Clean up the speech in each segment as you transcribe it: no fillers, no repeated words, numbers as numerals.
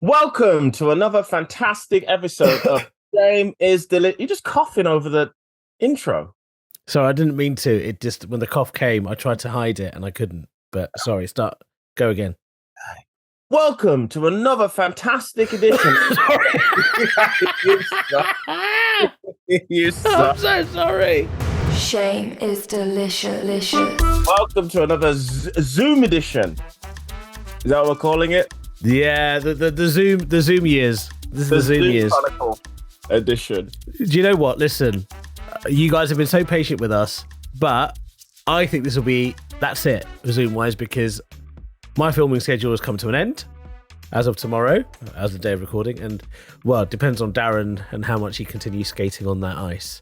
Welcome to another fantastic episode of Shame is Delicious. You're just coughing over the intro. Sorry, I didn't mean to. It just, when the cough came, I tried to hide it and I couldn't. But sorry, go again. Welcome to another fantastic edition. Sorry. You suck. You suck. I'm so sorry. Shame is delicious. Welcome to another Zoom edition. Is that what we're calling it? Yeah, the Zoom years. This is the Zoom years Chronicle edition. Do you know what? Listen, you guys have been so patient with us, but I think this will be that's it Zoom wise, because my filming schedule has come to an end as of tomorrow, as the day of recording, and well, it depends on Darren and how much he continues skating on that ice.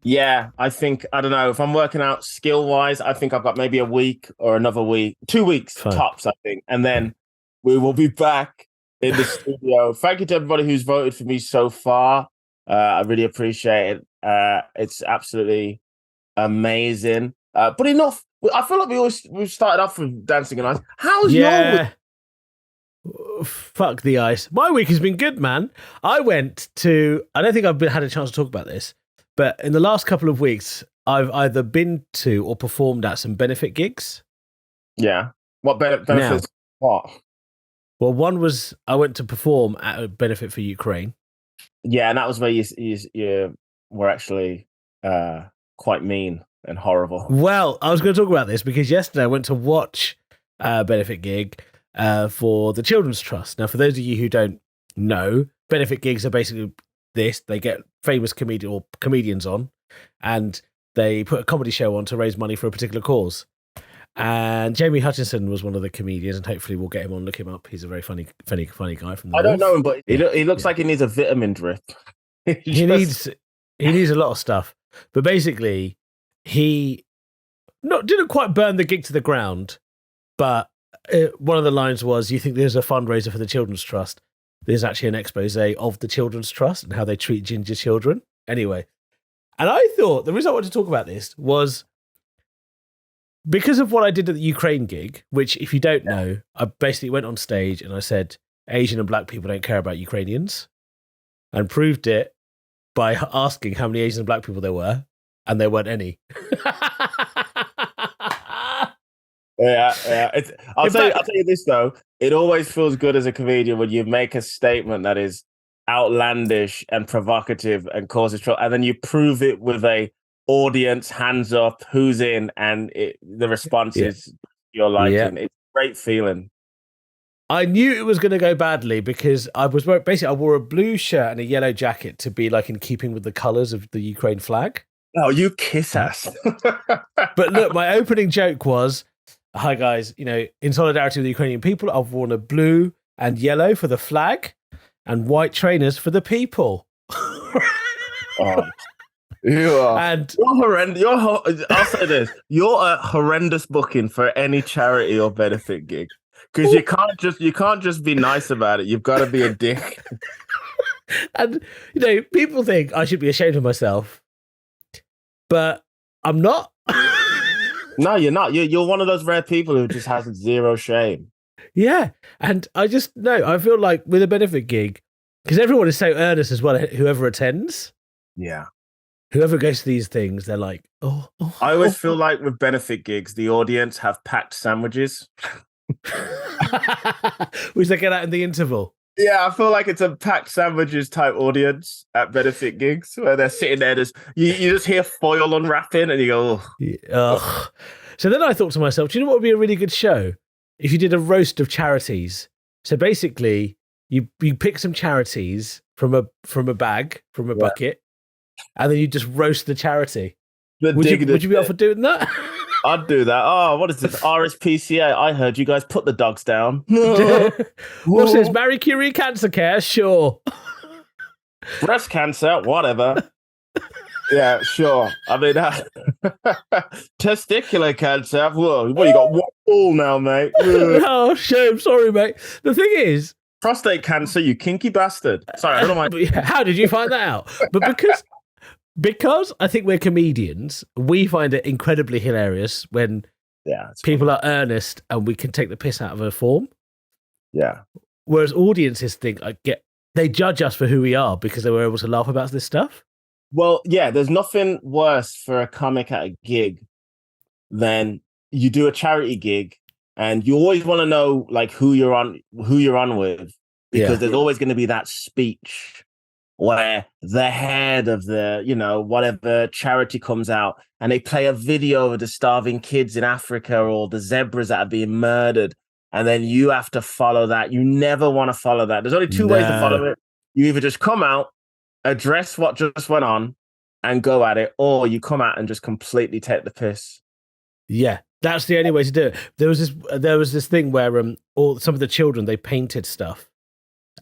Yeah, I don't know. If I'm working out skill-wise, I think I've got maybe a week or another week, 2 weeks tops, I think. And then we will be back in the studio. Thank you to everybody who's voted for me so far. I really appreciate it. It's absolutely amazing. But enough. I feel like we've started off with dancing and ice. How's your week? Fuck the ice. My week has been good, man. I don't think I've had a chance to talk about this, but in the last couple of weeks, I've either been to or performed at some benefit gigs. Yeah. What benefits? What? Well, one was I went to perform at a benefit for Ukraine. Yeah, and that was where you were actually quite mean and horrible. Well, I was going to talk about this because yesterday I went to watch a benefit gig for the Children's Trust. Now, for those of you who don't know, benefit gigs are basically this. They get famous comedians on, and they put a comedy show on to raise money for a particular cause. And Jamie Hutchinson was one of the comedians, and hopefully we'll get him on. Look him up. He's a very funny guy from the I don't know him, but he looks like he needs a vitamin drip. He needs a lot of stuff. But basically, he didn't quite burn the gig to the ground. But one of the lines was, "You think there's a fundraiser for the Children's Trust? There's actually an expose of the Children's Trust and how they treat ginger children." Anyway, and I thought the reason I wanted to talk about this was because of what I did at the Ukraine gig, which, if you don't know, I basically went on stage and I said, Asian and black people don't care about Ukrainians, and proved it by asking how many Asian and black people there were, and there weren't any. Yeah. I'll tell you this, though. It always feels good as a comedian when you make a statement that is outlandish and provocative and causes trouble, and then you prove it with a audience, hands up, who's in, and the response is you're liking. Yeah. It's a great feeling. I knew it was going to go badly because I wore a blue shirt and a yellow jacket to be like in keeping with the colours of the Ukraine flag. Oh, you kiss ass. But look, my opening joke was, "Hi guys, in solidarity with the Ukrainian people, I've worn a blue and yellow for the flag and white trainers for the people." Oh. You're horrendous. I'll say this: you're a horrendous booking for any charity or benefit gig, because you can't just be nice about it. You've got to be a dick. And people think I should be ashamed of myself, but I'm not. No, you're not. You're one of those rare people who just has zero shame. Yeah, and I feel like with a benefit gig, because everyone is so earnest as well. Whoever attends, yeah. Whoever goes to these things, they're like, oh. I always feel like with benefit gigs, the audience have packed sandwiches. Which they get out in the interval. Yeah, I feel like it's a packed sandwiches type audience at benefit gigs where they're sitting there, you just hear foil unwrapping and you go, ugh. So then I thought to myself, do you know what would be a really good show? If you did a roast of charities. So basically, you pick some charities from a bucket, and then you just roast the charity. Would you be up for doing that? I'd do that. Oh, what is this? RSPCA. I heard you guys put the dogs down. What's this? Marie Curie cancer care? Sure. Breast cancer? Whatever. Yeah, sure. I mean, testicular cancer? Whoa, what, you got one ball now, mate? Oh, shame. Sorry, mate. The thing is, prostate cancer, you kinky bastard. Sorry, I don't mind. How did you find that out? But because I think we're comedians, we find it incredibly hilarious when people are earnest and we can take the piss out of a form. Yeah. whereas audiences think they judge us for who we are because they were able to laugh about this stuff. Well, yeah, there's nothing worse for a comic at a gig than you do a charity gig and you always want to know like who you're on with, because there's always going to be that speech where the head of the, whatever charity comes out and they play a video of the starving kids in Africa or the zebras that are being murdered. And then you have to follow that. You never want to follow that. There's only two ways to follow it. You either just come out, address what just went on and go at it, or you come out and just completely take the piss. Yeah, that's the only way to do it. There was this thing where some of the children, they painted stuff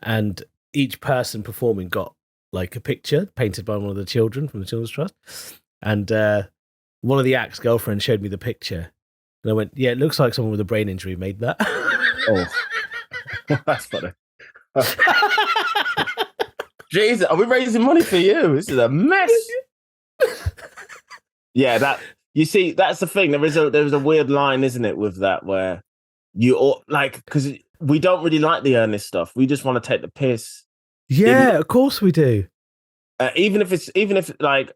and each person performing got like a picture painted by one of the children from the Children's Trust. And one of the act's girlfriend showed me the picture. And I went, yeah, it looks like someone with a brain injury made that. Oh, that's funny. Jesus, are we raising money for you? This is a mess. Yeah, you see, that's the thing. There's a weird line, isn't it, with that, where you all like, because we don't really like the earnest stuff. We just want to take the piss. Yeah, of course we do. Even if like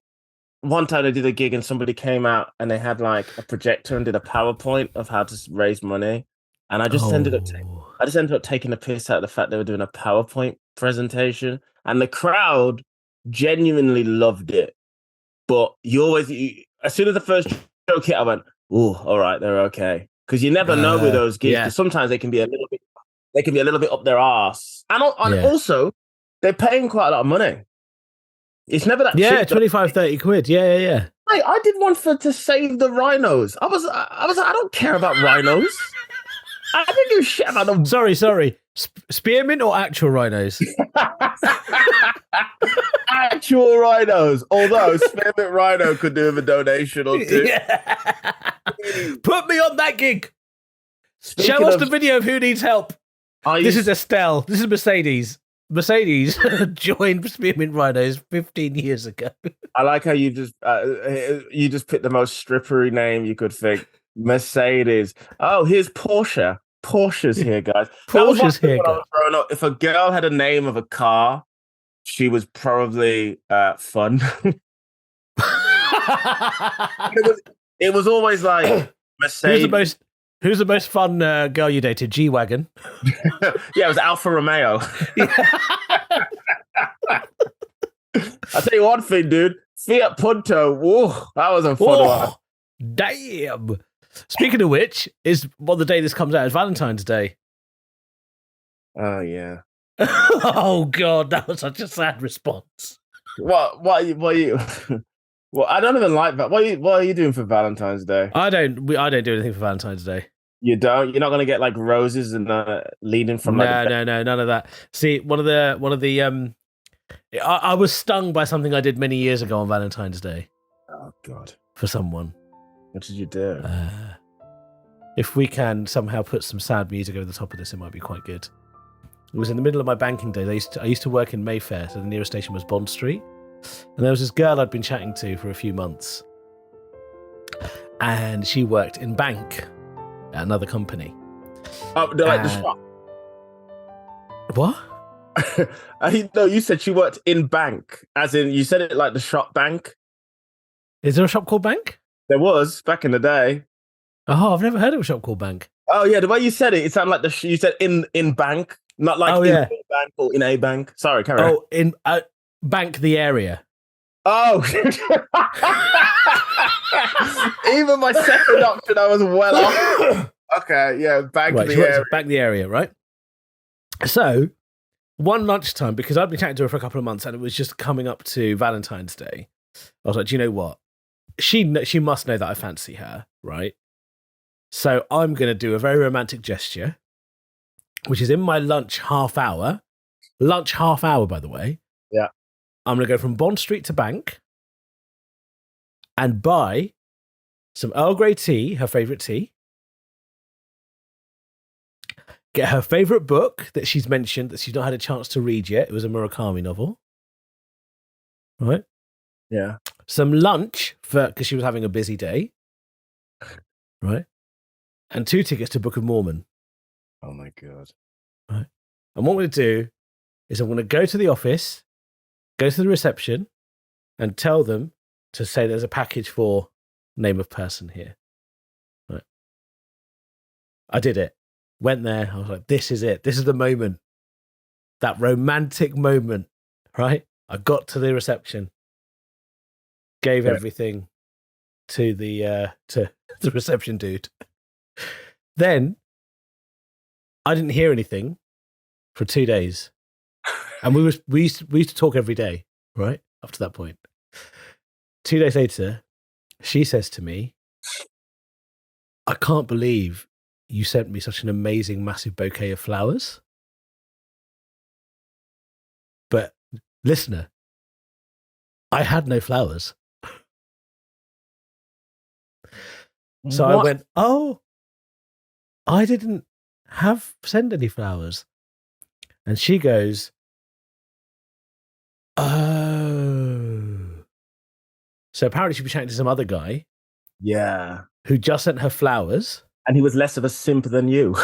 one time I did a gig and somebody came out and they had like a projector and did a PowerPoint of how to raise money, and I just ended up taking the piss out of the fact they were doing a PowerPoint presentation, and the crowd genuinely loved it. But as soon as the first joke hit, I went, "Oh, all right, they're okay," because you never know with those gigs. Because sometimes they can be a little bit up their arse, and also they're paying quite a lot of money. It's never that cheap. 25, 30 quid. Yeah. Hey, I did one to save the rhinos. I was like, I don't care about rhinos. I didn't give a shit about them. Sorry. Spearmint or actual rhinos? Actual rhinos. Although Spearmint Rhino could do with a donation or two. Yeah. Put me on that gig. Show us the video of who needs help. This is Estelle. This is Mercedes. Mercedes joined Spearmint Rhinos 15 years ago. I like how you just picked the most strippery name you could think. Mercedes. Oh, here's Porsche. Porsche's here, guys. Porsche's here, guys. If a girl had a name of a car, she was probably fun. it was always like Mercedes. Who's the most fun girl you dated? G-Wagon. Yeah, it was Alfa Romeo. I'll tell you one thing, dude. Fiat Punto. Whoa, that was a fun one. Damn. Speaking of which, is the day this comes out is Valentine's Day. Oh, yeah. Oh, God, that was such a sad response. What are you? Well, I don't even like that. What are you doing for Valentine's Day? I don't do anything for Valentine's Day. You don't? You're not going to get like roses and leading from like no, none of that. See, one of the I was stung by something I did many years ago on Valentine's Day. Oh God! For someone. What did you do? If we can somehow put some sad music over the top of this, it might be quite good. It was in the middle of my banking days. I used to work in Mayfair, so the nearest station was Bond Street. And there was this girl I'd been chatting to for a few months. And she worked in bank at another company. Oh, like the shop? What? No, you said she worked in bank. As in, you said it like the shop bank. Is there a shop called Bank? There was, back in the day. Oh, I've never heard of a shop called Bank. Oh, yeah, the way you said it sounded like you said in bank. Not like in a bank or in a bank. Sorry, carry on. Oh, in Bank the area. Oh. Even my second option, I was well off. Okay, yeah, Bank the area. Bank the area, right? So, one lunchtime, because I'd been chatting to her for a couple of months and it was just coming up to Valentine's Day, I was like, do you know what? She must know that I fancy her, right? So I'm going to do a very romantic gesture, which is in my lunch half hour, by the way. Yeah. I'm going to go from Bond Street to Bank and buy some Earl Grey tea, her favourite tea, get her favourite book that she's mentioned that she's not had a chance to read yet. It was a Murakami novel. Right? Yeah. Some lunch because she was having a busy day. Right? And 2 tickets to Book of Mormon. Oh my God. Right. And what I'm going to do is I'm going to go to the office, go to the reception, and tell them to say there's a package for name of person here. Right. I did it. Went there. I was like, this is it. This is the moment. That romantic moment, right? I got to the reception, gave everything to the reception dude. Then I didn't hear anything for 2 days, and we used to talk every day, right? Up to that point. 2 days later, she says to me, "I can't believe you sent me such an amazing, massive bouquet of flowers." But listener, I had no flowers. So I went, "Oh, I didn't send any flowers." And she goes, "Oh." So apparently she'd be chatting to some other guy. Yeah. Who just sent her flowers. And he was less of a simp than you.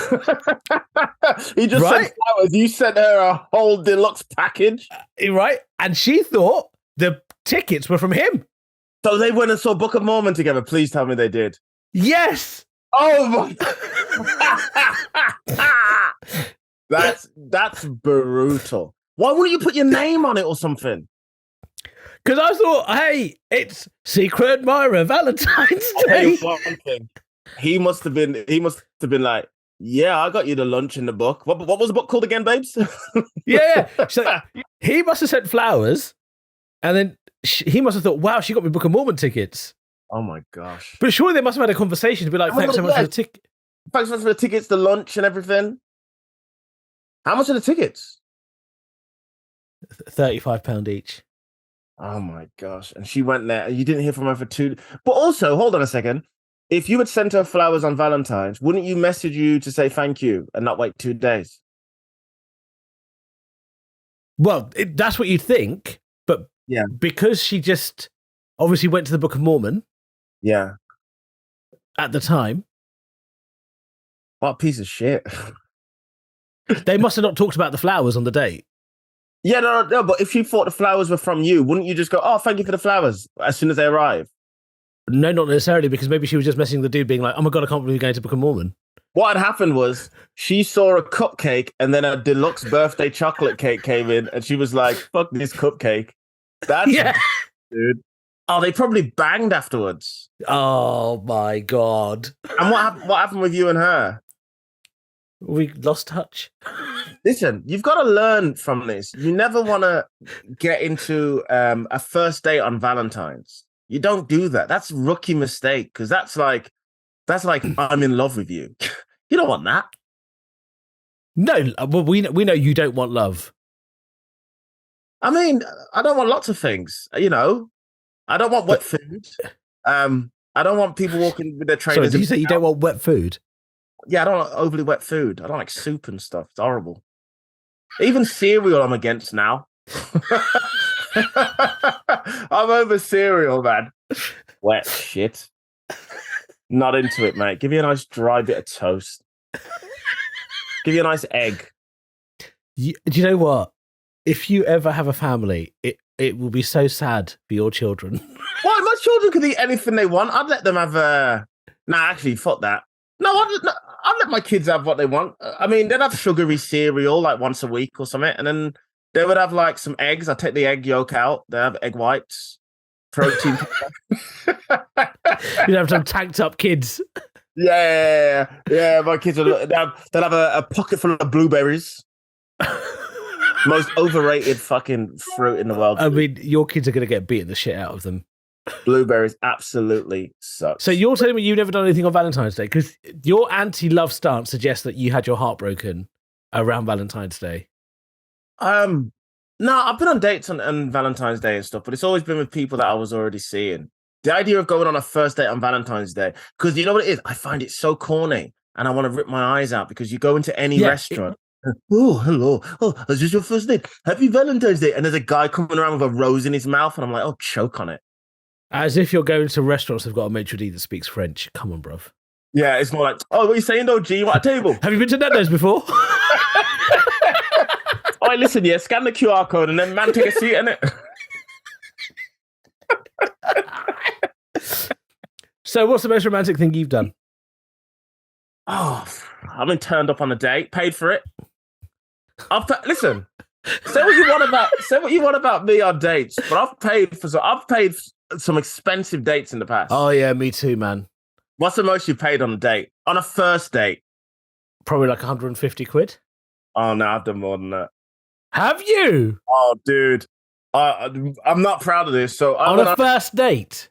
He just sent flowers. You sent her a whole deluxe package. Right. And she thought the tickets were from him. So they went and saw Book of Mormon together. Please tell me they did. Yes. Oh my. That's brutal. Why wouldn't you put your name on it or something? Because I thought, hey, it's Secret Admirer Valentine's Day. He must have been like, yeah, I got you the lunch in the book. What was the book called again, babes? Yeah. So he must have sent flowers, and then he must have thought, wow, she got me Book of Mormon tickets. Oh my gosh. But surely they must have had a conversation to be like, thanks so much for the ticket. Thanks so much for the tickets, the lunch and everything. How much are the tickets? £35 each. Oh my gosh. And she went there and you didn't hear from her for 2. But also, hold on a second. If you had sent her flowers on Valentine's, wouldn't you message you to say thank you and not wait 2 days? Well, that's what you'd think. But yeah, because she just obviously went to the Book of Mormon. Yeah. At the time. What a piece of shit. They must have not talked about the flowers on the date. Yeah, no, but if you thought the flowers were from you, wouldn't you just go, oh, thank you for the flowers as soon as they arrive? No, not necessarily, because maybe she was just messaging the dude being like, oh my God, I can't believe you're going to Book of Mormon. What had happened was she saw a cupcake and then a deluxe birthday chocolate cake came in and she was like, fuck this cupcake. That's dude. Oh, they probably banged afterwards. Oh my God. And what happened with you and her? We lost touch. Listen, you've got to learn from this. You never want to get into a first date on Valentine's. You don't do that. That's a rookie mistake because that's like I'm in love with you. You don't want that. No, well, we know you don't want love. I mean, I don't want lots of things. You know, I don't want wet food. I don't want people walking with their trainers. Sorry, did you say you don't want wet food? Yeah, I don't like overly wet food. I don't like soup and stuff. It's horrible. Even cereal I'm against now. I'm over cereal, man. Wet shit. Not into it, mate. Give you a nice dry bit of toast. Give you a nice egg. Do you know what? If you ever have a family, it will be so sad for your children. Why? My children could eat anything they want. I'd let them have actually, fuck that. No, I'd let my kids have what they want. I mean, they'd have sugary cereal like once a week or something, and then they would have like some eggs. I'd take the egg yolk out. They have egg whites, protein. You'd have some tanked up kids. Yeah. My kids will they'll have a pocket full of blueberries. Most overrated fucking fruit in the world. I mean, your kids are going to get beaten the shit out of them. Blueberries absolutely suck. So you're telling me you've never done anything on Valentine's Day? Because your anti-love stance suggests that you had your heart broken around Valentine's Day. No, I've been on dates on Valentine's Day and stuff, but it's always been with people that I was already seeing. The idea of going on a first date on Valentine's Day, because you know what it is? I find it so corny and I want to rip my eyes out because you go into any restaurant. Oh, hello. Oh, is this your first date? Happy Valentine's Day. And there's a guy coming around with a rose in his mouth and I'm like, oh, choke on it. As if you're going to restaurants that've got a maitre d' that speaks French. Come on, bruv. Yeah, it's more like, oh, what are you saying, though, G? You want a table? Have you been to Nando's before? Wait, listen, yeah, scan the QR code and then man take a seat in it. So what's the most romantic thing you've done? Oh, I've been turned up on a date, paid for it. Listen, say what you want about me on dates, but I've paid some expensive dates in the past. Oh yeah, me too, man. What's the most you paid on a date? On a first date? Probably like 150 quid. Oh no, I've done more than that. Have you? Oh, dude, I'm not proud of this. So on a first date,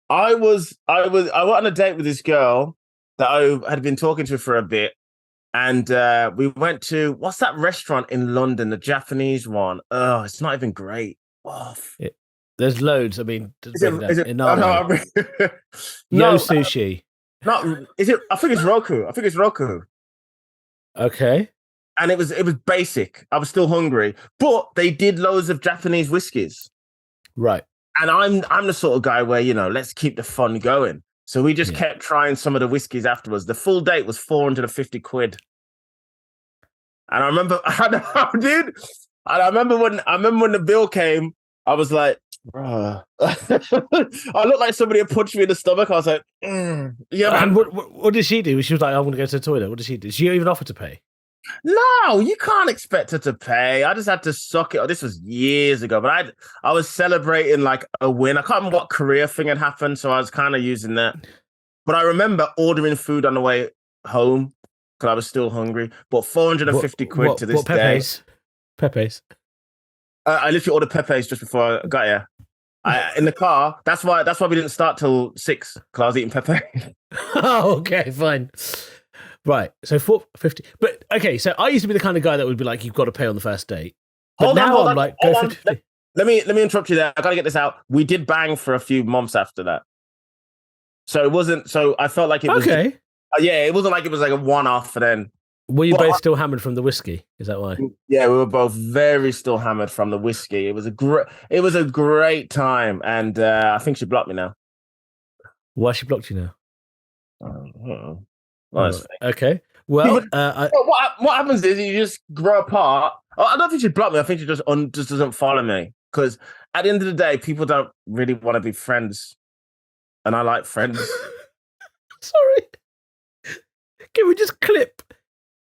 I went on a date with this girl that I had been talking to for a bit, and we went to what's that restaurant in London, the Japanese one? Oh, it's not even great. Oh. There's loads. I mean, is it no, sushi. Is it? I think it's Roku. Okay. And it was basic. I was still hungry, but they did loads of Japanese whiskeys. Right. And I'm the sort of guy where, let's keep the fun going. So we just kept trying some of the whiskeys afterwards. The full date was 450 quid. And I remember, dude. And I remember when the bill came, I was like, bruh. I looked like somebody had punched me in the stomach. I was like, yeah. And what did she do? She was like, I want to go to the toilet. What did she do? Did she even offer to pay? No, you can't expect her to pay. I just had to suck it. This was years ago, but I was celebrating like a win. I can't remember what career thing had happened, so I was kind of using that. But I remember ordering food on the way home because I was still hungry. But 450 quid to this day. Pepes. I literally ordered Pepe's just before I got here. In the car. That's why we didn't start till 6 because I was eating Pepe. Oh, okay, fine. Right, so 450. But okay, so I used to be the kind of guy that would be like, you've got to pay on the first date. But hold on. Go 50. Let me interrupt you there. I got to get this out. We did bang for a few months after that. So it wasn't. So I felt like it was. Okay. It wasn't like it was like a one-off. And then were you both still hammered from the whiskey? Is that why? Yeah, we were both very still hammered from the whiskey. It was a great time, and I think she blocked me now. Why she blocked you now? Okay. Well, what happens is you just grow apart. I don't think she blocked me. I think she just doesn't follow me. Because at the end of the day, people don't really want to be friends, and I like friends. Sorry. Can we just clip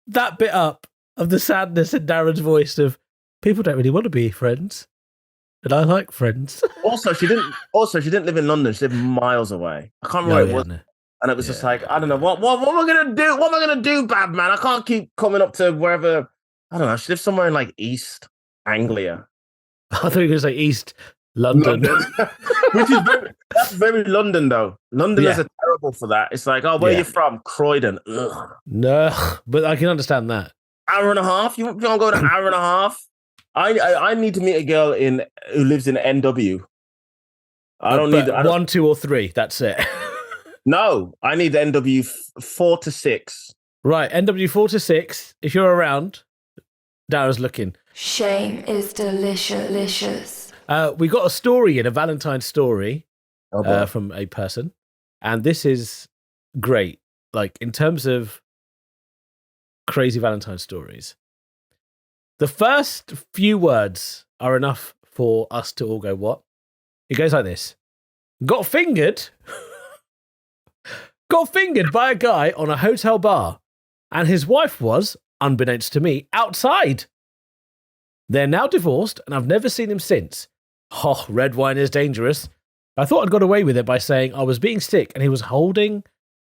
that bit up of the sadness in Darren's voice of people don't really want to be friends, and I like friends. Also, she didn't live in London. She lived miles away. I can't remember what it was. No. And it was just like, I don't know, what am I going to do? What am I going to do, bad man? I can't keep coming up to wherever, I don't know, she lives somewhere in like East Anglia. I thought you were going to say East London. That's very London though. Londoners are terrible for that. It's like, where are you from? Croydon. Ugh. No, but I can understand that. Hour and a half? You want to go an hour and a half? I need to meet a girl who lives in NW. I don't need 1, 2, or 3. That's it. No, I need NW 4 to 6. Right, NW 4 to 6. If you're around, Darren's looking. Shame is delicious. We got a story a Valentine story from a person, and this is great. Like in terms of crazy Valentine stories, the first few words are enough for us to all go, "What?" It goes like this: Got fingered by a guy on a hotel bar, and his wife was, unbeknownst to me, outside. They're now divorced, and I've never seen him since. Oh, red wine is dangerous. I thought I'd got away with it by saying I was being sick, and he was holding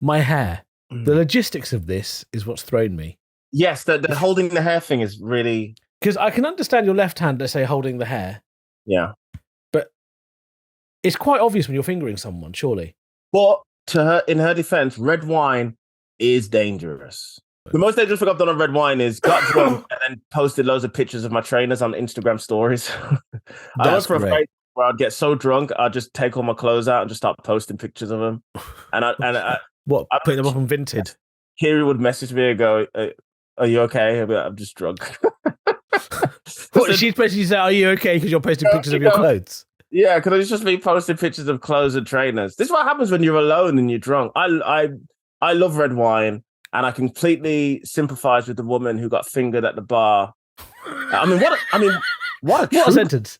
my hair. The logistics of this is what's thrown me. Yes, the holding the hair thing is really... Because I can understand your left hand, let's say, holding the hair. Yeah. But it's quite obvious when you're fingering someone, surely. But in her defense, red wine is dangerous. The most dangerous thing I've done on red wine is got drunk and then posted loads of pictures of my trainers on Instagram stories. I went for a phase where I'd get so drunk, I'd just take all my clothes out and just start posting pictures of them. And I putting them up on Vinted? Kiri would message me and go, "Are you okay?" I'd be like, "I'm just drunk." What, she's basically saying, "Are you okay?" Because you're posting pictures of your clothes. Yeah, because it's just me posting pictures of clothes and trainers. This is what happens when you're alone and you're drunk. I love red wine, and I completely sympathize with the woman who got fingered at the bar I mean, what What a sentence.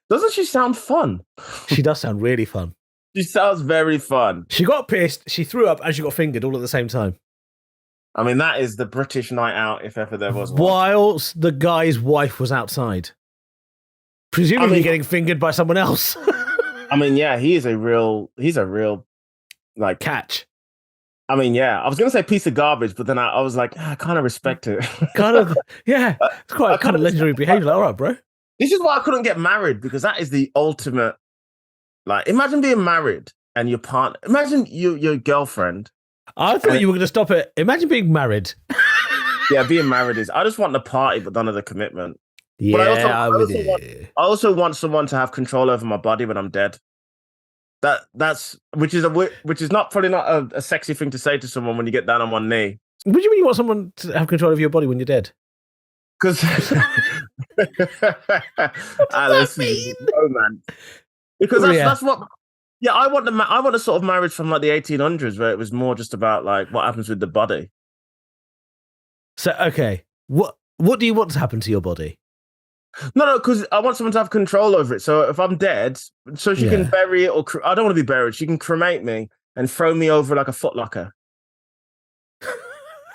Doesn't she sound fun? She does sound really fun. She sounds very fun. She got pissed, she threw up, and she got fingered all at the same time. I mean, that is the British night out, if ever there was one. Whilst the guy's wife was outside. Presumably getting fingered by someone else. I mean, yeah, he's a real like catch. I mean, yeah, I was going to say piece of garbage, but then I was like, I kind of respect it. Yeah. It's quite kind of legendary behavior. Like, all right, bro. This is why I couldn't get married, because that is the ultimate. Like, imagine being married and your partner. Imagine your girlfriend. I thought you were going to stop it. Imagine being married. Yeah, being married is. I just want the party, but none of the commitment. Yeah, but I also want someone to have control over my body when I'm dead. That's which is probably not a sexy thing to say to someone when you get down on one knee. What do you mean you want someone to have control of your body when you're dead? Because Alice, oh man, because that's what. Yeah, I want a sort of marriage from like the 1800s where it was more just about like what happens with the body. So okay, what do you want to happen to your body? No, because I want someone to have control over it. So if I'm dead, so she can bury it, or I don't want to be buried. She can cremate me and throw me over like a footlocker.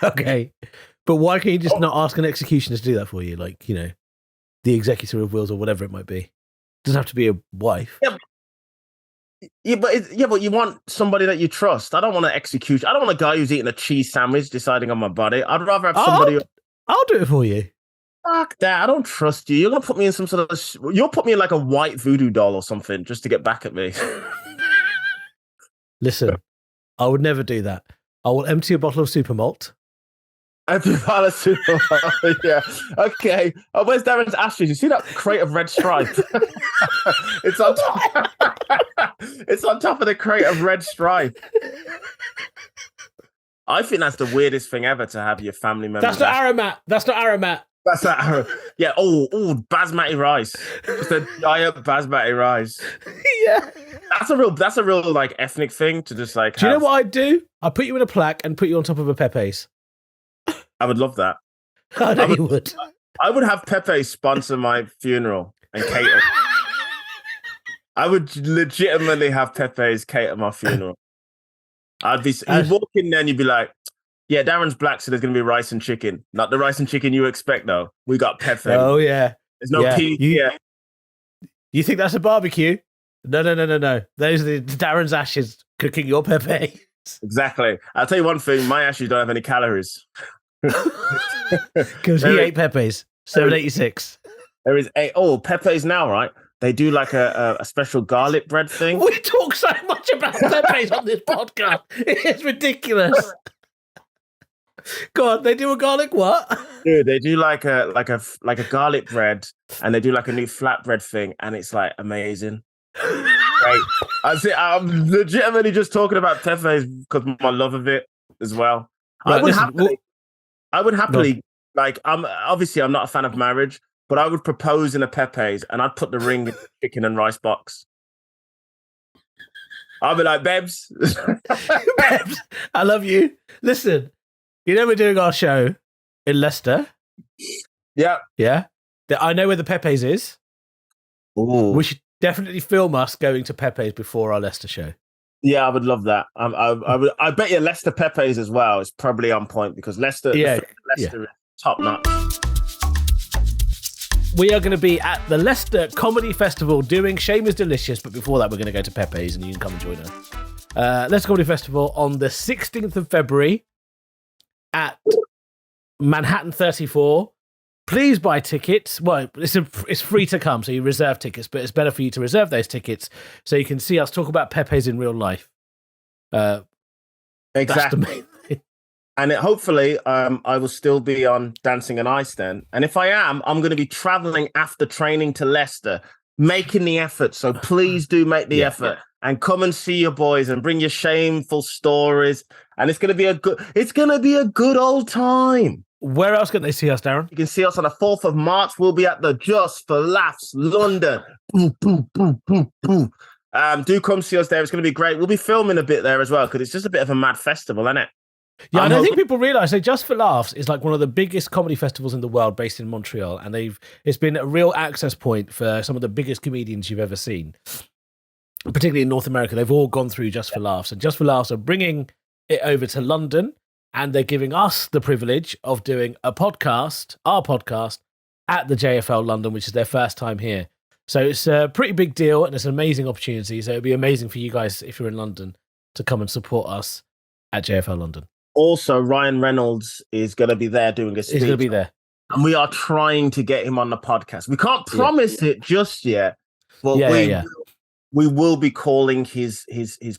Okay, but why can't you just not ask an executioner to do that for you? Like, you know, the executor of wills or whatever it might be. It doesn't have to be a wife. Yeah, but you want somebody that you trust. I don't want an execution. I don't want a guy who's eating a cheese sandwich deciding on my body. I'd rather have somebody. I'll do it for you. Fuck that! I don't trust you. You're gonna put me in some sort of. You'll put me in like a white voodoo doll or something just to get back at me. Listen, I would never do that. I will empty a bottle of super malt. Empty a bottle of super malt. Yeah. Okay. Oh, where's Darren's ashes? You see that crate of red stripe? It's on top. It's on top of the crate of red stripe. I think that's the weirdest thing ever to have your family members. That's not aromat. That's not aromat. That's that. Yeah. Oh, basmati rice. Just a giant basmati rice. Yeah. That's a real like ethnic thing to just like. Do you know what I'd do? I'd put you in a plaque and put you on top of a Pepe's. I would love that. I know you would. I would have Pepe sponsor my funeral and cater. I would legitimately have Pepe's cater my funeral. You'd walk in there and you'd be like, yeah, Darren's black, so there's going to be rice and chicken. Not the rice and chicken you expect, though. We got Pepe. Oh, yeah. There's no pea. You think that's a barbecue? No. Those are the Darren's ashes cooking your Pepe. Exactly. I'll tell you one thing. My ashes don't have any calories. Because he ate Pepe's. 786. There is Pepe's now, right? They do like a special garlic bread thing. We talk so much about Pepe's on this podcast. It's ridiculous. God, they do a garlic what? Dude, they do like a garlic bread, and they do like a new flatbread thing, and it's like amazing. Right. I'm legitimately just talking about Pepe's because my love of it as well. Right, I would happily like. I'm not a fan of marriage, but I would propose in a Pepe's, and I'd put the ring in the chicken and rice box. I'll be like, Bebs, Bebs, I love you. Listen. You know we're doing our show in Leicester? Yeah. Yeah? I know where the Pepe's is. Ooh. We should definitely film us going to Pepe's before our Leicester show. Yeah, I would love that. I bet you Leicester Pepe's as well is probably on point because Leicester is top notch. We are going to be at the Leicester Comedy Festival doing Shame is Delicious, but before that we're going to go to Pepe's and you can come and join us. Leicester Comedy Festival on the 16th of February. At Manhattan 34. Please buy tickets. Well, it's free to come, so you reserve tickets, but it's better for you to reserve those tickets so you can see us talk about Pepe's in real life. Exactly. That's the main thing. And hopefully, I will still be on Dancing on Ice then. And if I am, I'm going to be traveling after training to Leicester, making the effort. So please do make the effort. And come and see your boys and bring your shameful stories. And it's going to be a good old time. Where else can they see us, Darren? You can see us on the 4th of March. We'll be at the Just for Laughs, London. Boom, boom, boom, boom, boom. Do come see us there. It's going to be great. We'll be filming a bit there as well because it's just a bit of a mad festival, isn't it? Yeah, I don't think people realise. So Just for Laughs is like one of the biggest comedy festivals in the world, based in Montreal, and it's been a real access point for some of the biggest comedians you've ever seen, particularly in North America. They've all gone through Just for Laughs, and Just for Laughs are bringing it over to London, and they're giving us the privilege of doing our podcast, at the JFL London, which is their first time here. So it's a pretty big deal, and it's an amazing opportunity. So it'd be amazing for you guys, if you're in London, to come and support us at JFL London. Also, Ryan Reynolds is going to be there doing a speech. He's going to be there. And we are trying to get him on the podcast. We can't promise it just yet, but we will be calling his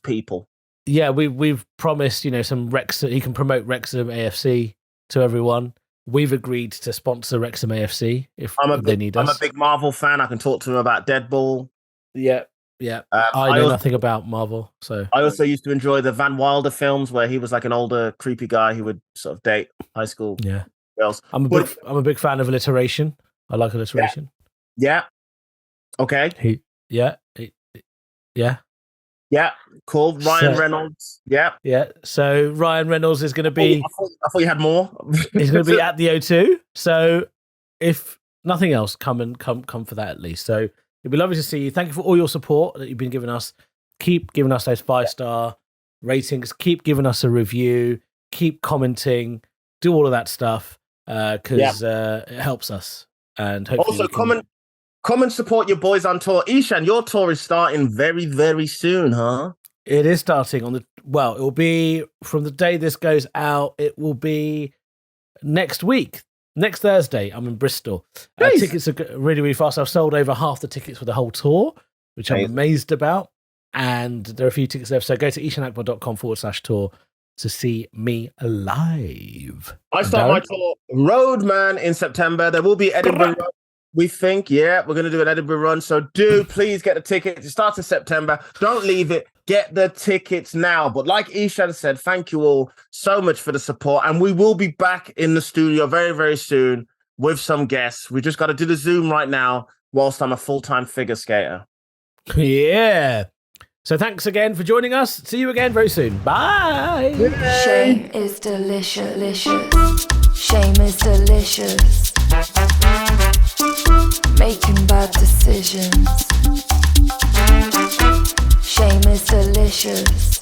people. Yeah, we've promised, some Wrexham. He can promote Wrexham AFC to everyone. We've agreed to sponsor Wrexham AFC if they need us. I'm a big Marvel fan. I can talk to him about Deadpool. Yeah. I know nothing about Marvel, so I also used to enjoy the Van Wilder films where he was like an older, creepy guy who would sort of date high school girls. I'm a big fan of alliteration. I like alliteration. Yeah. Okay. Yeah. Cool. Ryan Reynolds. Yeah. So Ryan Reynolds is going to be. I thought you had more. He's going to be at the O2. So if nothing else, come for that at least. So it'd be lovely to see you. Thank you for all your support that you've been giving us. Keep giving us those 5-star ratings. Keep giving us a review. Keep commenting. Do all of that stuff because it helps us. And hopefully also come and support your boys on tour. Eshaan, your tour is starting very, very soon, huh? It is starting it will be from the day this goes out. It will be next week. Next Thursday, I'm in Bristol. Tickets are really, really fast. I've sold over half the tickets for the whole tour, which I'm amazed about. And there are a few tickets left. So go to eshaanakbar.com/tour to see me live. I start my tour Roadman in September. There will be Edinburgh Road. We think, we're going to do an Edinburgh run. So please get the tickets. It starts in September. Don't leave it. Get the tickets now. But like Eshaan said, thank you all so much for the support. And we will be back in the studio very, very soon with some guests. We just got to do the Zoom right now whilst I'm a full-time figure skater. Yeah. So thanks again for joining us. See you again very soon. Bye. Shame is delicious. Shame is delicious. Making bad decisions. Shame is delicious.